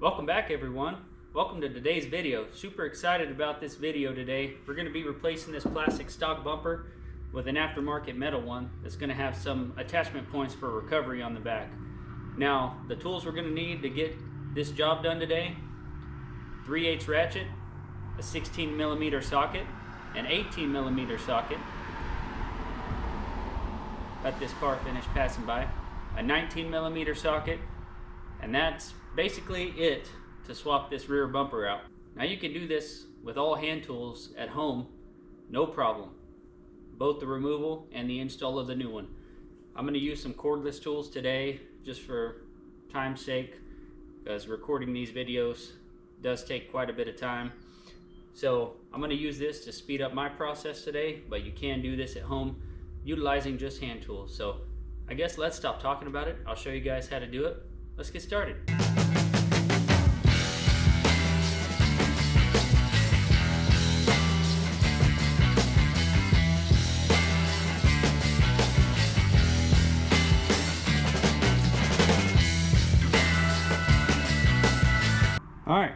Welcome back, everyone. Welcome to today's video. Super excited about this video today. We're going to be replacing this plastic stock bumper with an aftermarket metal one that's going to have some attachment points for recovery on the back. Now, the tools we're going to need to get this job done today: 3/8 ratchet, a 16mm socket, an 18mm socket. Got this car finish passing by. A 19mm socket, and that's basically it to swap this rear bumper out. Now you can do this with all hand tools at home, no problem. Both the removal and the install of the new one. I'm going to use some cordless tools today just for time's sake, because recording these videos does take quite a bit of time. So I'm going to use this to speed up my process today, but you can do this at home utilizing just hand tools. So I guess let's stop talking about it. I'll show you guys how to do it. Let's get started. Alright,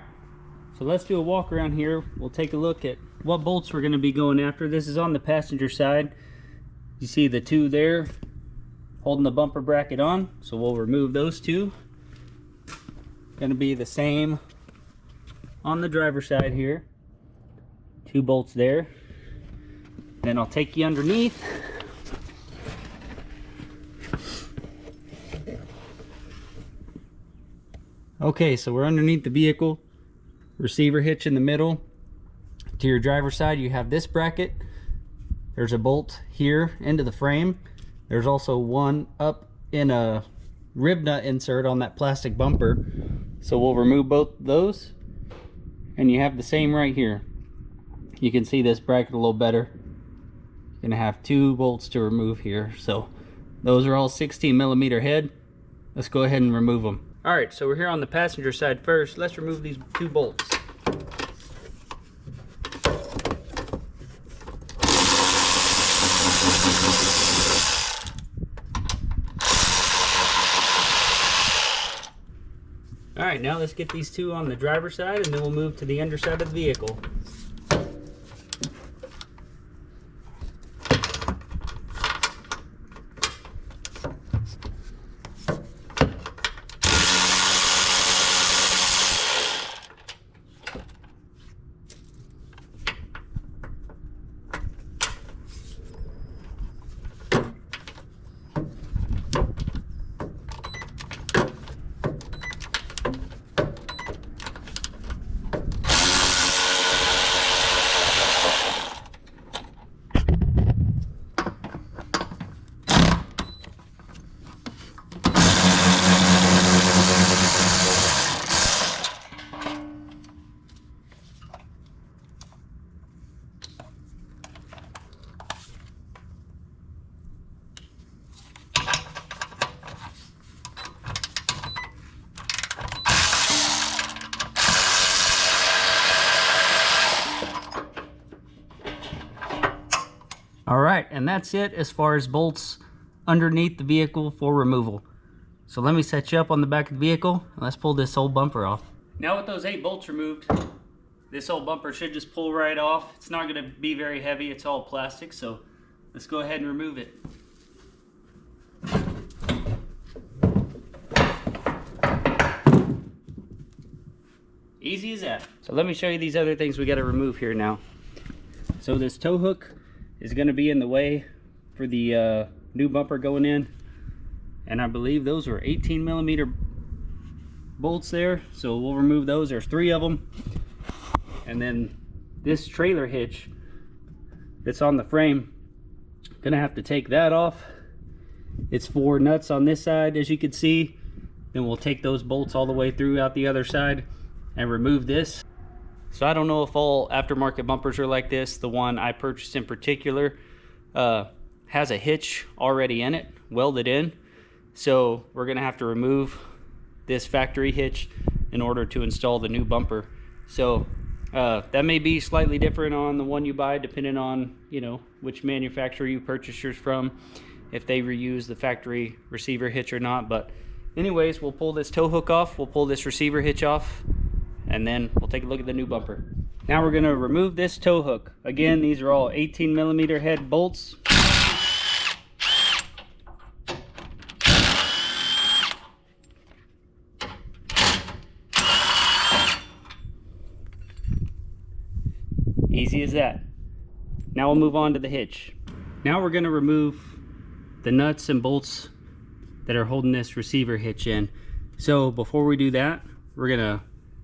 so let's do a walk around here. We'll take a look at what bolts we're going to be going after. This is on the passenger side. You see the two there holding the bumper bracket on, so we'll remove those two. Going to be the same on the driver's side here. Two bolts there. Then I'll take you underneath. Okay, so we're underneath the vehicle. Receiver hitch in the middle. To your driver's side, you have this bracket. There's a bolt here into the frame. There's also one up in a rib nut insert on that plastic bumper. So we'll remove both those. And you have the same right here. You can see this bracket a little better. You're gonna have two bolts to remove here. So those are all 16mm head. Let's go ahead and remove them. All right, so we're here on the passenger side first. Let's remove these two bolts. All right, now let's get these two on the driver's side, and then we'll move to the underside of the vehicle. All right, and that's it as far as bolts underneath the vehicle for removal. So let me set you up on the back of the vehicle, and let's pull this old bumper off. Now with those 8 bolts removed, this old bumper should just pull right off. It's not going to be very heavy, it's all plastic, so let's go ahead and remove it. Easy as that. So let me show you these other things we got to remove here now. So this tow hook is going to be in the way for the new bumper going in, and I believe those were 18mm bolts there, so we'll remove those. There's 3 of them. And then this trailer hitch that's on the frame, gonna have to take that off. It's 4 nuts on this side, as you can see. Then we'll take those bolts all the way through out the other side and remove this. So I don't know if all aftermarket bumpers are like this. The one I purchased in particular has a hitch already in it, welded in. So we're gonna have to remove this factory hitch in order to install the new bumper. So that may be slightly different on the one you buy, depending on, you know, which manufacturer you purchase yours from, if they reuse the factory receiver hitch or not. But anyways, we'll pull this tow hook off, we'll pull this receiver hitch off, and then we'll take a look at the new bumper. Now we're going to remove this tow hook. Again, these are all 18mm head bolts. Easy as that. Now we'll move on to the hitch. Now we're going to remove the nuts and bolts that are holding this receiver hitch in. So before we do that, we're going to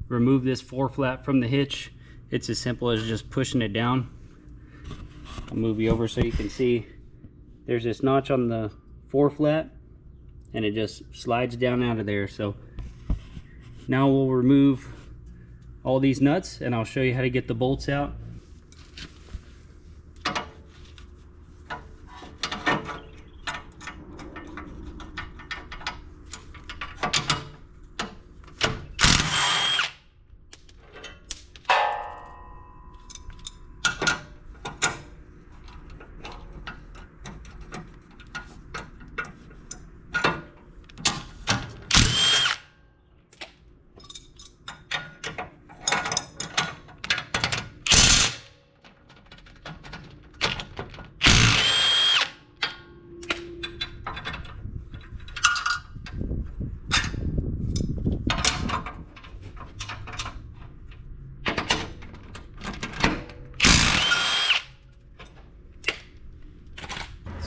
remove this 4-flat from the hitch. It's as simple as just pushing it down. I'll move you over so you can see. There's this notch on the 4-flat and it just slides down out of there. So now we'll remove all these nuts and I'll show you how to get the bolts out.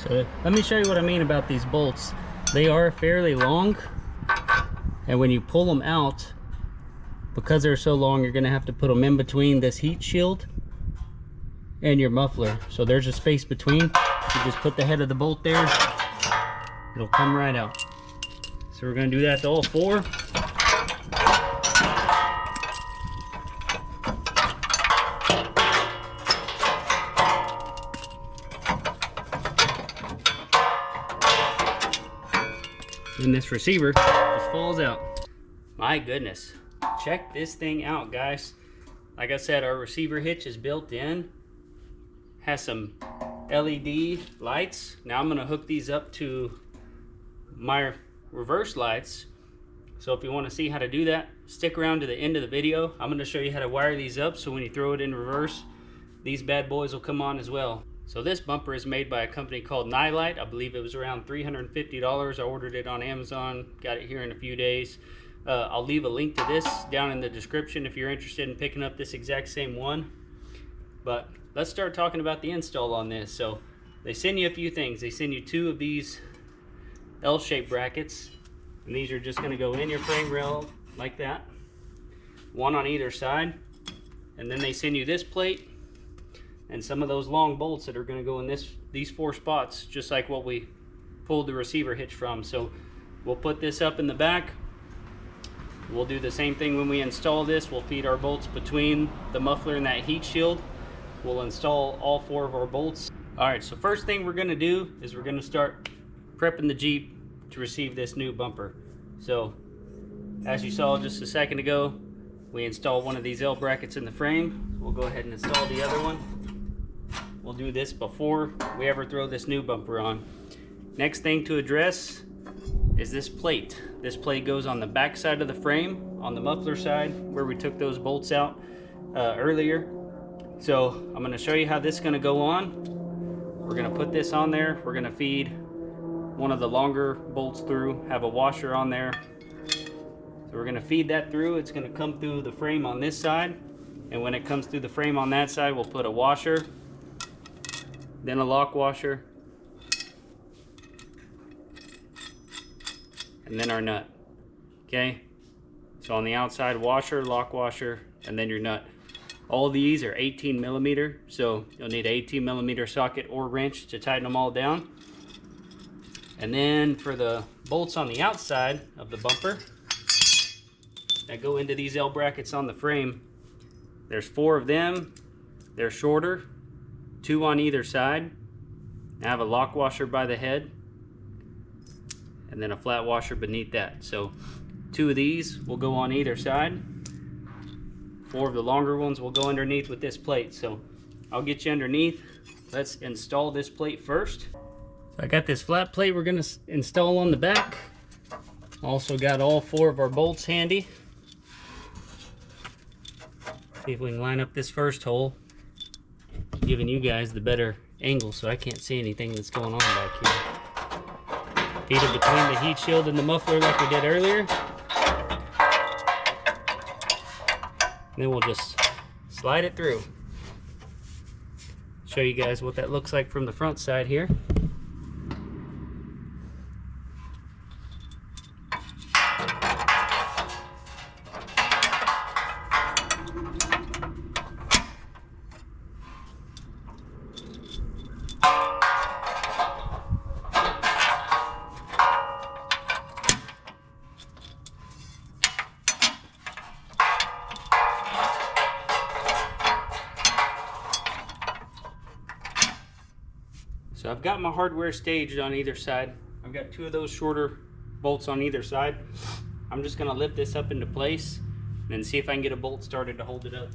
So let me show you what I mean about these bolts. They are fairly long, and when you pull them out, because they're so long, you're going to have to put them in between this heat shield and your muffler. So there's a space between. You just put the head of the bolt there, it'll come right out. So we're going to do that to all 4. And this receiver just falls out. My goodness, check this thing out, guys. Like I said, our receiver hitch is built in, has some LED lights. Now I'm gonna hook these up to my reverse lights. So if you want to see how to do that, stick around to the end of the video. I'm gonna show you how to wire these up so when you throw it in reverse, these bad boys will come on as well. So this bumper is made by a company called Nightlight. I believe it was around $350. I ordered it on Amazon, got it here in a few days. I'll leave a link to this down in the description if you're interested in picking up this exact same one. But let's start talking about the install on this. So they send you a few things. They send you 2 of these L-shaped brackets, and these are just going to go in your frame rail like that, 1 on either side. And then they send you this plate and some of those long bolts that are going to go in these 4 spots, just like what we pulled the receiver hitch from. So we'll put this up in the back. We'll do the same thing when we install this. We'll feed our bolts between the muffler and that heat shield. We'll install all 4 of our bolts. Alright, so first thing we're going to do is we're going to start prepping the Jeep to receive this new bumper. So as you saw just a second ago, we installed one of these L brackets in the frame. We'll go ahead and install the other one. We'll do this before we ever throw this new bumper on. Next thing to address is this plate. This plate goes on the back side of the frame, on the muffler side, where we took those bolts out earlier. So I'm going to show you how this is going to go on. We're going to put this on there. We're going to feed one of the longer bolts through, have a washer on there. So we're going to feed that through. It's going to come through the frame on this side, and when it comes through the frame on that side, we'll put a washer, then a lock washer, and then our nut. Okay, so on the outside, washer, lock washer, and then your nut. All of these are 18mm, so you'll need an 18mm socket or wrench to tighten them all down. And then for the bolts on the outside of the bumper that go into these L brackets on the frame, there's 4 of them. They're shorter, 2 on either side. I have a lock washer by the head and then a flat washer beneath that. So 2 of these will go on either side. 4 of the longer ones will go underneath with this plate. So I'll get you underneath. Let's install this plate first. So I got this flat plate we're going to install on the back. Also got all 4 of our bolts handy. See if we can line up this first hole, giving you guys the better angle so I can't see anything that's going on back here. Feed it between the heat shield and the muffler like we did earlier. And then we'll just slide it through. Show you guys what that looks like from the front side here. So I've got my hardware staged on either side. I've got 2 of those shorter bolts on either side. I'm just gonna lift this up into place and then see if I can get a bolt started to hold it up.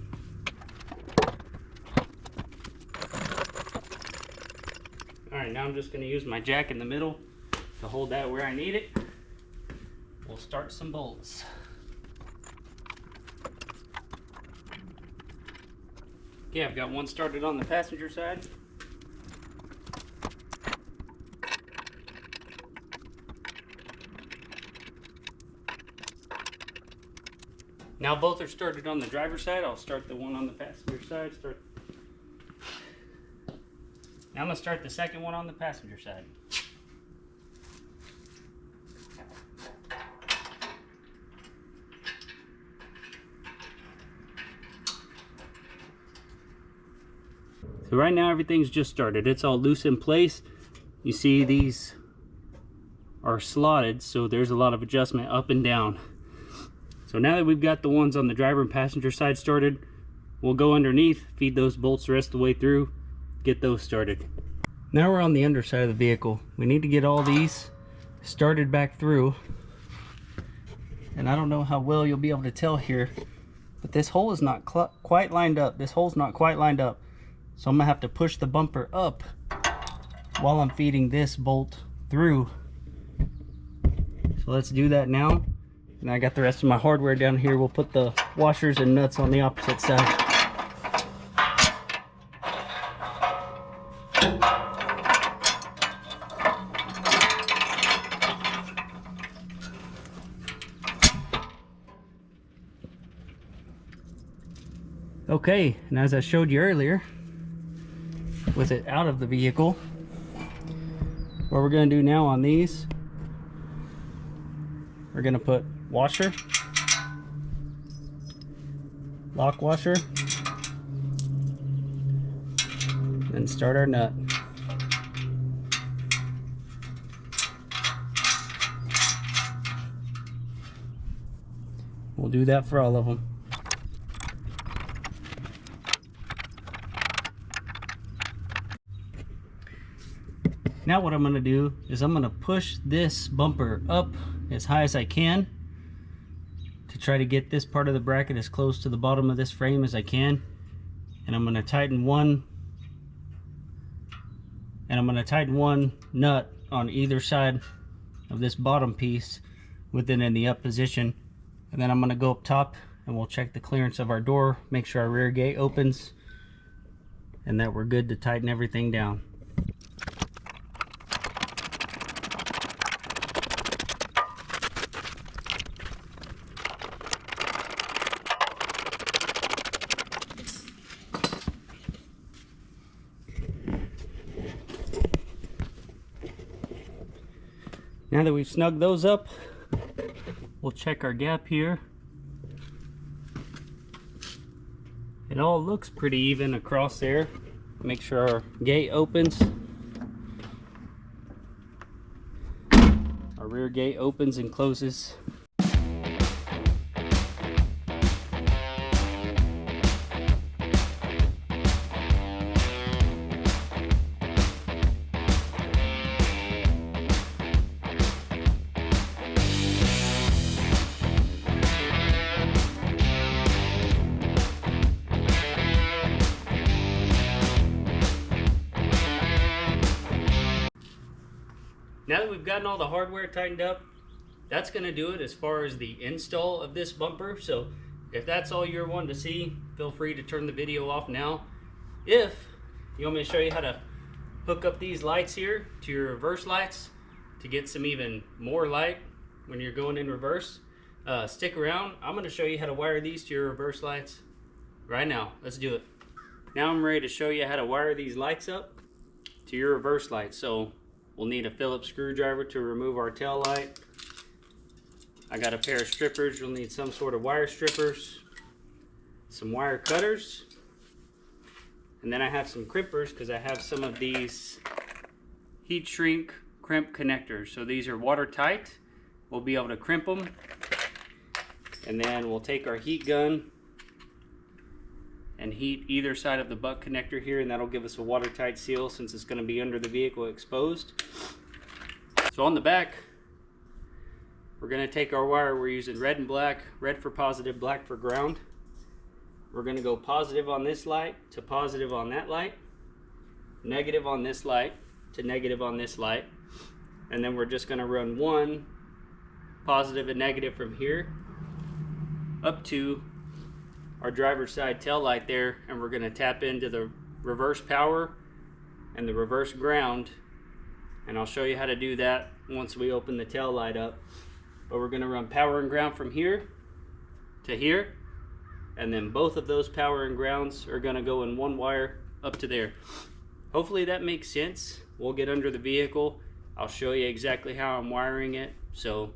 All right, now I'm just gonna use my jack in the middle to hold that where I need it. We'll start some bolts. Okay, I've got one started on the passenger side. Now both are started on the driver's side. I'll start the one on the passenger side. Now I'm going to start the second one on the passenger side. So right now everything's just started. It's all loose in place. You see these are slotted, so there's a lot of adjustment up and down. So now that we've got the ones on the driver and passenger side started, we'll go underneath, feed those bolts the rest of the way through, get those started. Now we're on the underside of the vehicle. We need to get all these started back through. And I don't know how well you'll be able to tell here, but this hole is not quite lined up. This hole's not quite lined up. So I'm gonna have to push the bumper up while I'm feeding this bolt through. So let's do that now. And I got the rest of my hardware down here. We'll put the washers and nuts on the opposite side. Okay, and as I showed you earlier, with it out of the vehicle, what we're going to do now on these, we're going to put washer, lock washer, and start our nut. We'll do that for all of them. Now what I'm going to do is I'm going to push this bumper up as high as I can to try to get this part of the bracket as close to the bottom of this frame as I can. And I'm going to tighten one nut on either side of this bottom piece with it in the up position. And then I'm going to go up top and we'll check the clearance of our door, make sure our rear gate opens, and that we're good to tighten everything down. Now that we've snugged those up, we'll check our gap here. It all looks pretty even across there. Make sure our gate opens. Our rear gate opens and closes. Now that we've gotten all the hardware tightened up, that's going to do it as far as the install of this bumper. So if that's all you're wanting to see, feel free to turn the video off now. If you want me to show you how to hook up these lights here to your reverse lights to get some even more light when you're going in reverse, stick around. I'm going to show you how to wire these to your reverse lights right now. Let's do it. Now I'm ready to show you how to wire these lights up to your reverse lights. So we'll need a Phillips screwdriver to remove our tail light. I got a pair of strippers. You'll need some sort of wire strippers, some wire cutters, and then I have some crimpers because I have some of these heat shrink crimp connectors. So these are watertight. We'll be able to crimp them, and then we'll take our heat gun and heat either side of the butt connector here, and that'll give us a watertight seal since it's going to be under the vehicle exposed. So on the back, we're going to take our wire. We're using red and black, red for positive, black for ground. We're going to go positive on this light to positive on that light, negative on this light to negative on this light, and then we're just going to run one positive and negative from here up to our driver's side tail light there, and we're going to tap into the reverse power and the reverse ground, and I'll show you how to do that once we open the tail light up. But we're going to run power and ground from here to here, and then both of those power and grounds are going to go in one wire up to there. Hopefully that makes sense. We'll get under the vehicle. I'll show you exactly how I'm wiring it, so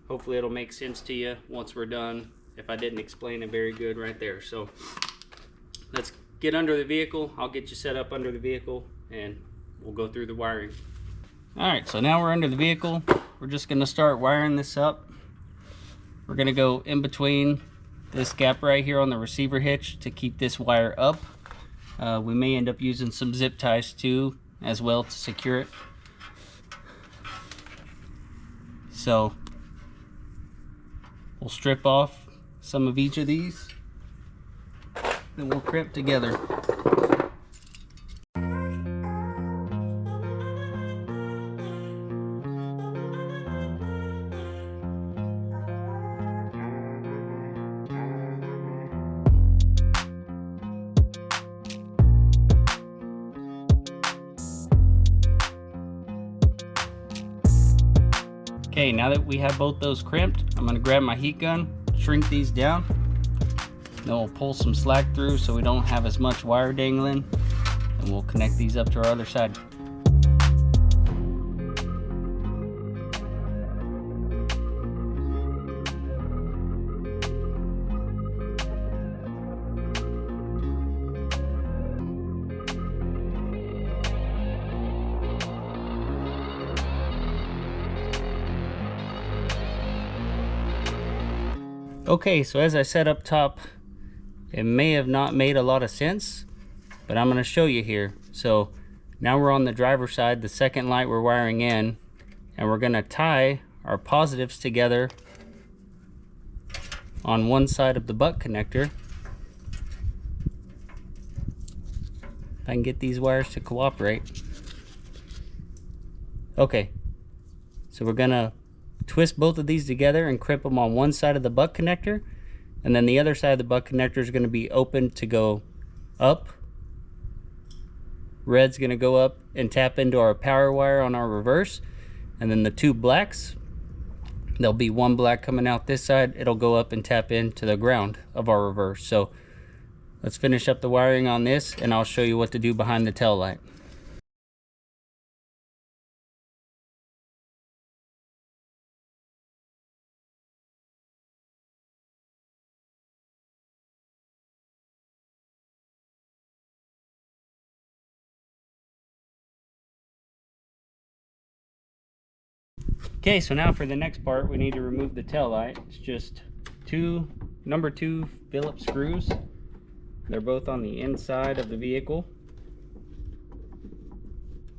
hopefully it'll make sense to you once we're done, if I didn't explain it very good right there. So let's get under the vehicle. I'll get you set up under the vehicle and we'll go through the wiring. Alright, so now we're under the vehicle. We're just going to start wiring this up. We're going to go in between this gap right here on the receiver hitch to keep this wire up. We may end up using some zip ties too as well to secure it. So we'll strip off some of each of these, then we'll crimp together. Okay, now that we have both those crimped, I'm going to grab my heat gun, shrink these down, then we'll pull some slack through so we don't have as much wire dangling, and we'll connect these up to our other side. Okay, so as I said up top, it may have not made a lot of sense, but I'm going to show you here. So now we're on the driver's side, the second light we're wiring in, and we're going to tie our positives together on one side of the butt connector. If I can get these wires to cooperate. Okay, so we're going to twist both of these together and crimp them on one side of the butt connector, and then the other side of the butt connector is going to be open to go up. Red's going to go up and tap into our power wire on our reverse, and then the two blacks, there'll be one black coming out this side, it'll go up and tap into the ground of our reverse. So let's finish up the wiring on this and I'll show you what to do behind the tail light. Okay, so now for the next part, we need to remove the tail light. It's just two number 2 Phillips screws. They're both on the inside of the vehicle,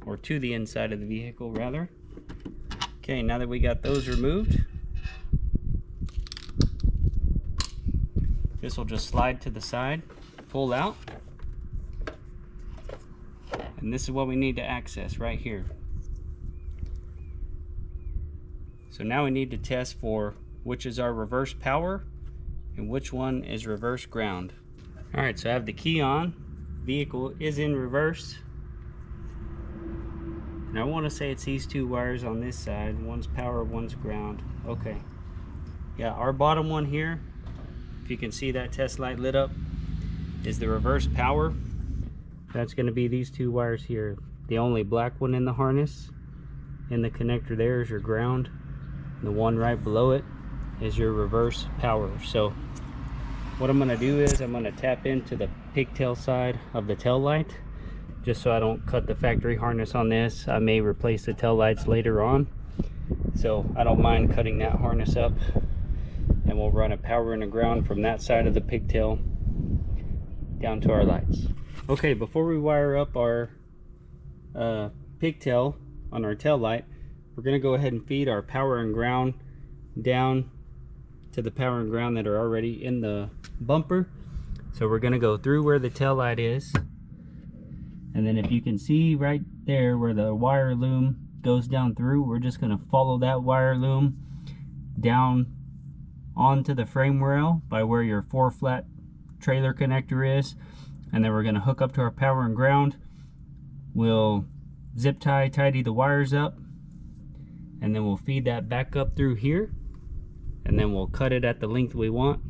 or to the inside of the vehicle rather. Okay, now that we got those removed, this will just slide to the side, pull out, and this is what we need to access right here. So now we need to test for which is our reverse power and which one is reverse ground. All right, so I have the key on. Vehicle is in reverse. And I want to say it's these two wires on this side. One's power, one's ground. Okay. Yeah, our bottom one here, if you can see that test light lit up, is the reverse power. That's going to be these two wires here. The only black one in the harness. In the connector there is your ground. The one right below it is your reverse power. So what I'm going to do is I'm going to tap into the pigtail side of the tail light, just so I don't cut the factory harness on this. I may replace the tail lights later on, so I don't mind cutting that harness up, and we'll run a power and a ground from that side of the pigtail down to our lights. Okay, before we wire up our pigtail on our tail light, we're going to go ahead and feed our power and ground down to the power and ground that are already in the bumper. So we're going to go through where the tail light is, and then if you can see right there where the wire loom goes down through, we're just going to follow that wire loom down onto the frame rail by where your 4-flat trailer connector is, and then we're going to hook up to our power and ground. We'll zip tidy the wires up, and then we'll feed that back up through here, and then we'll cut it at the length we want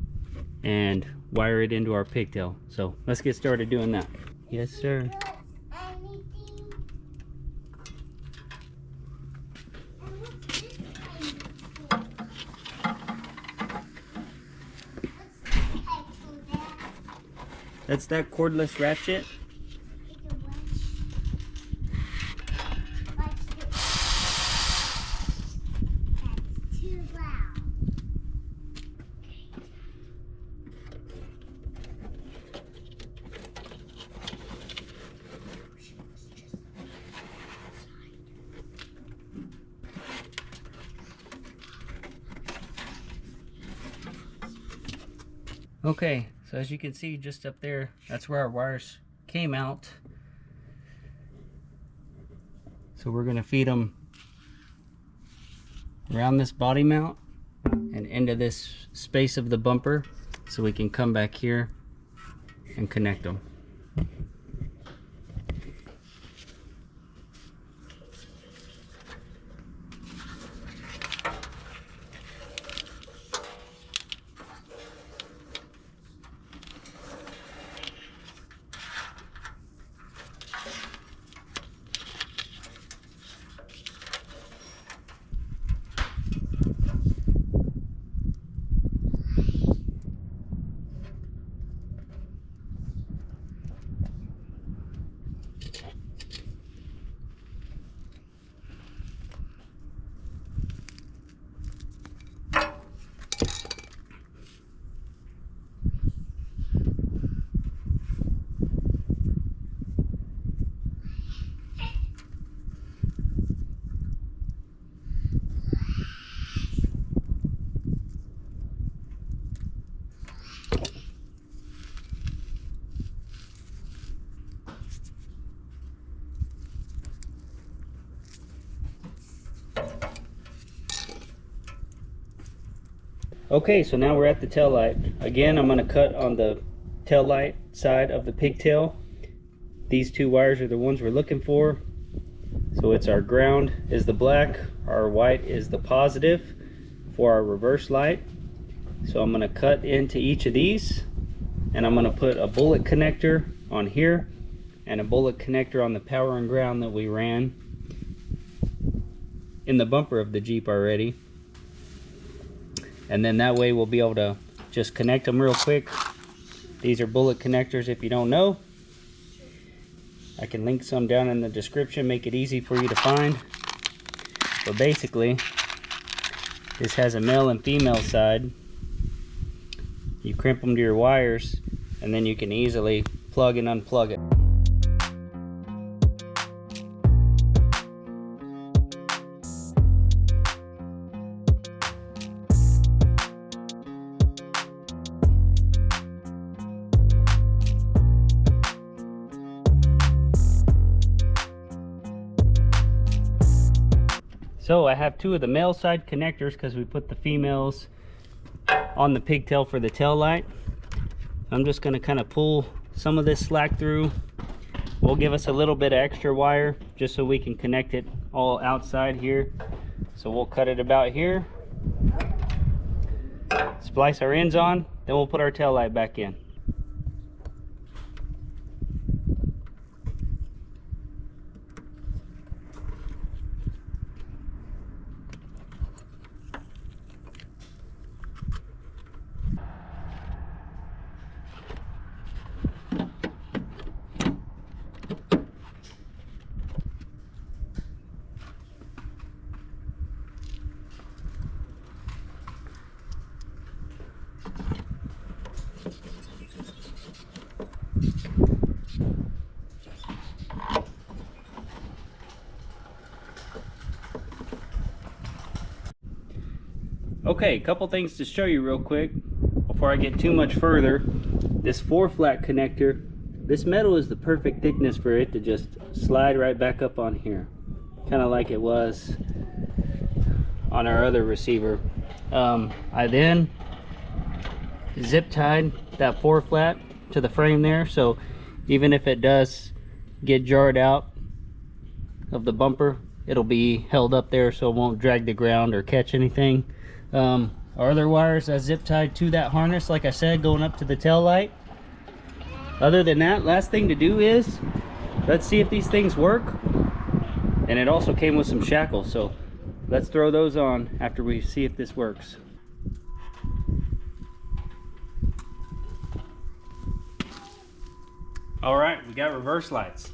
and wire it into our pigtail. So let's get started doing that. Yes, sir. That's that cordless ratchet. Okay, so as you can see just up there, that's where our wires came out. So we're going to feed them around this body mount and into this space of the bumper, so we can come back here and connect them. Okay, so now we're at the tail light. Again, I'm going to cut on the tail light side of the pigtail. These two wires are the ones we're looking for. So it's our ground is the black, our white is the positive for our reverse light. So I'm going to cut into each of these, and I'm going to put a bullet connector on here and a bullet connector on the power and ground that we ran in the bumper of the Jeep already. And then that way we'll be able to just connect them real quick. These are bullet connectors if you don't know. I can link some down in the description, make it easy for you to find. But basically, this has a male and female side. You crimp them to your wires, and then you can easily plug and unplug it. So I have two of the male side connectors because we put the females on the pigtail for the tail light. I'm just going to kind of pull some of this slack through. Will give us a little bit of extra wire just so we can connect it all outside here. So we'll cut it about here, splice our ends on, then we'll put our tail light back in. Okay, a couple things to show you real quick before I get too much further. This 4-flat connector, this metal is the perfect thickness for it to just slide right back up on here, kind of like it was on our other receiver. I then zip tied that 4-flat to the frame there, so even if it does get jarred out of the bumper, it'll be held up there so it won't drag the ground or catch anything. Our other wires I zip tied to that harness, like I said, going up to the tail light. Other than that, last thing to do is let's see if these things work. And it also came with some shackles, so let's throw those on after we see if this works. All right, we got reverse lights,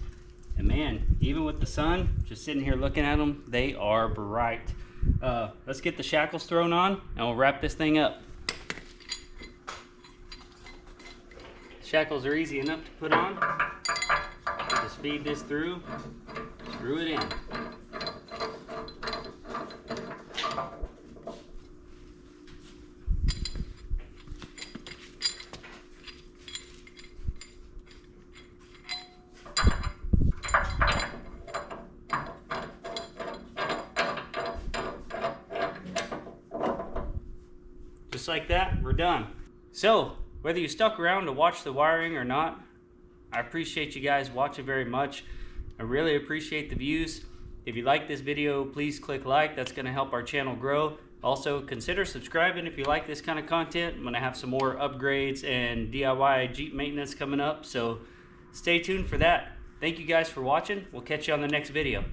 and man, even with the sun, just sitting here looking at them, they are bright. Let's get the shackles thrown on and we'll wrap this thing up. Shackles are easy enough to put on. Just feed this through, screw it in. Just like that, we're done. So, whether you stuck around to watch the wiring or not, I appreciate you guys watching very much. I really appreciate the views. If you like this video, please click like. That's going to help our channel grow. Also, consider subscribing if you like this kind of content. I'm going to have some more upgrades and DIY Jeep maintenance coming up, so stay tuned for that. Thank you guys for watching. We'll catch you on the next video.